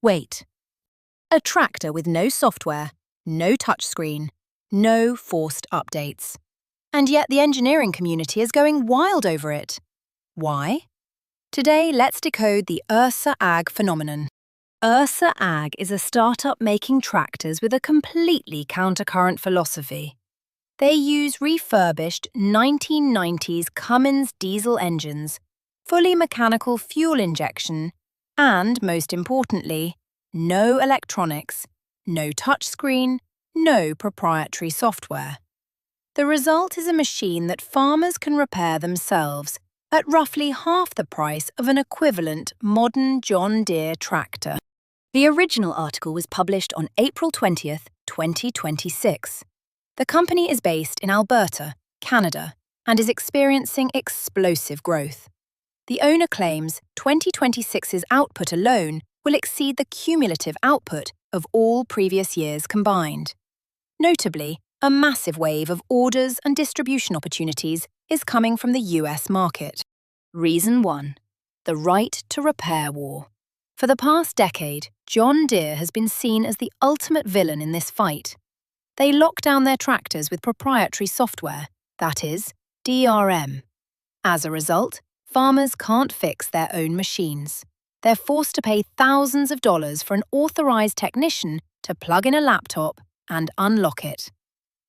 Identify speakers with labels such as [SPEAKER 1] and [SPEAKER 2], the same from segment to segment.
[SPEAKER 1] Wait. A tractor with no software, no touchscreen, no forced updates. And yet the engineering community is going wild over it. Why? Today, let's decode the Ursa Ag phenomenon. Ursa Ag is a startup making tractors with a completely countercurrent philosophy. They use refurbished 1990s Cummins diesel engines, fully mechanical fuel injection, and, most importantly, no electronics, no touchscreen, no proprietary software. The result is a machine that farmers can repair themselves at roughly half the price of an equivalent modern John Deere tractor. The original article was published on April 20th, 2026. The company is based in Alberta, Canada, and is experiencing explosive growth. The owner claims 2026's output alone will exceed the cumulative output of all previous years combined. Notably, a massive wave of orders and distribution opportunities is coming from the US market. Reason 1. The right to repair war. For the past decade, John Deere has been seen as the ultimate villain in this fight. They lock down their tractors with proprietary software, that is, DRM. As a result, farmers can't fix their own machines. They're forced to pay thousands of dollars for an authorized technician to plug in a laptop and unlock it.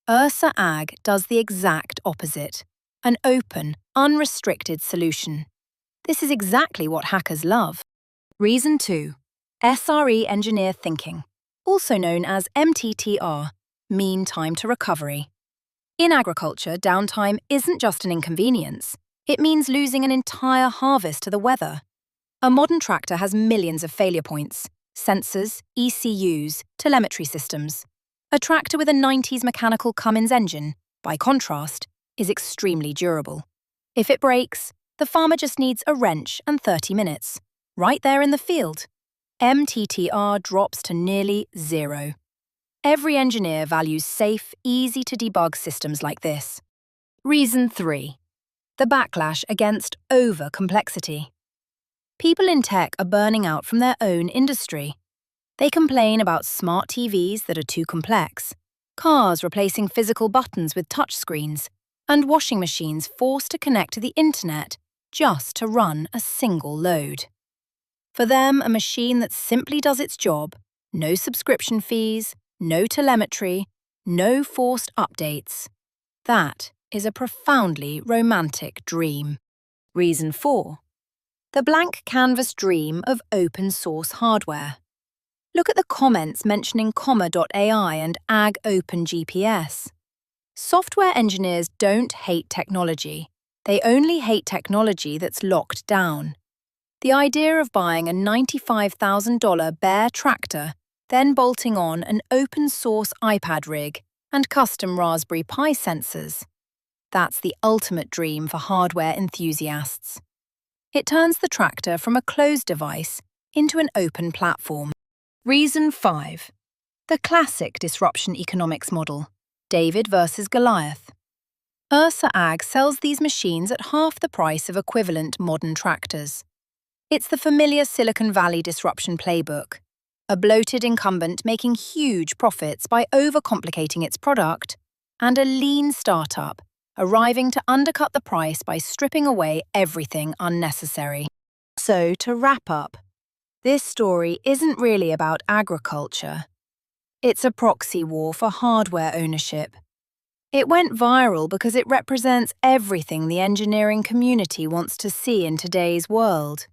[SPEAKER 1] Ursa Ag does the exact opposite, an open, unrestricted solution. This is exactly what hackers love. Reason 2. SRE engineer thinking, also known as MTTR, mean time to recovery. In agriculture, downtime isn't just an inconvenience. It means losing an entire harvest to the weather. A modern tractor has millions of failure points, sensors, ECUs, telemetry systems. A tractor with a 90s mechanical Cummins engine, by contrast, is extremely durable. If it breaks, the farmer just needs a wrench and 30 minutes. Right there in the field. MTTR drops to nearly zero. Every engineer values safe, easy-to-debug systems like this. Reason 3. The backlash against over-complexity. People in tech are burning out from their own industry. They complain about smart TVs that are too complex, cars replacing physical buttons with touchscreens, and washing machines forced to connect to the internet just to run a single load. For them, a machine that simply does its job, no subscription fees, no telemetry, no forced updates, that is a profoundly romantic dream. Reason 4. The blank canvas dream of open source hardware. Look at the comments mentioning comma.ai and Ag Open GPS. Software engineers don't hate technology. They only hate technology that's locked down. The idea of buying a $95,000 bare tractor, then bolting on an open-source iPad rig and custom Raspberry Pi sensors. That's the ultimate dream for hardware enthusiasts. It turns the tractor from a closed device into an open platform. Reason 5. The classic disruption economics model, David versus Goliath. Ursa Ag sells these machines at half the price of equivalent modern tractors. It's the familiar Silicon Valley disruption playbook, a bloated incumbent making huge profits by overcomplicating its product, and a lean startup arriving to undercut the price by stripping away everything unnecessary. So, to wrap up, this story isn't really about agriculture. It's a proxy war for hardware ownership. It went viral because it represents everything the engineering community wants to see in today's world.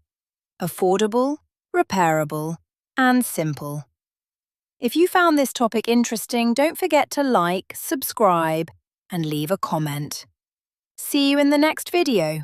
[SPEAKER 1] Affordable, repairable, and simple. If you found this topic interesting, don't forget to like, subscribe, and leave a comment. See you in the next video.